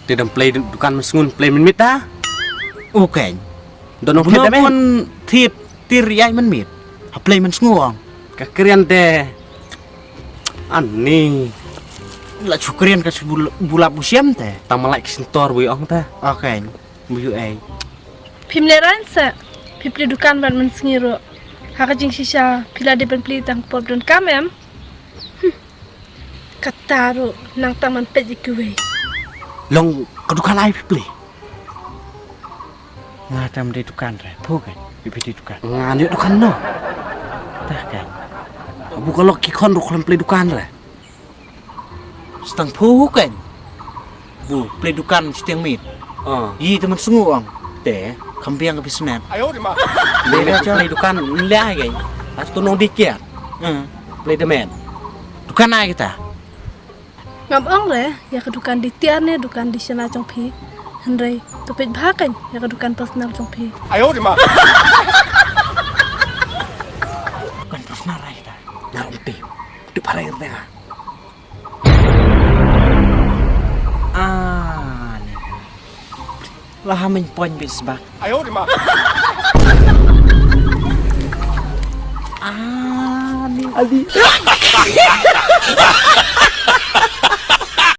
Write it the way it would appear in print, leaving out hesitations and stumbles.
Tidak play dukan mensungun play min mit dah. Okay. Donong Pun kita pun thit tir yai man mit. Ha play man nguang. Kekerian teh. Ani. La chukrian ka bulap busiam teh. Tamalai kesentor bui ong teh. Okay. Buyu ai. Pimleran sa pipli dukan ban man sngiro. Haka jing sisa pila de ban pli tang pop don kamem. Kataro nang taman peji kuwe. Long kedukan ai play. Ngatam di dukan re. Bukan. Pipi di dukan. Ngan yuk dukan no. Tah kan. Abu kalau kikon ruk play dukan re. Setang pu kan. Bu play dukan setiang mit. Yi teman nguang. Teh kampiang ke bisnet. Dia play dukan nilai kan. Pas tu nong dikiat. Play the man. Dukan ai kita. Ngam ong re ya kedukan di tiar ne dukan di sana chong phi. Henry topet bhakan ya kedukan personal chong phi. Bukan personal ai kita. Ngarong teh. Di parai teh. Ni. Lah hamin poin bis bak. Ni. Adi.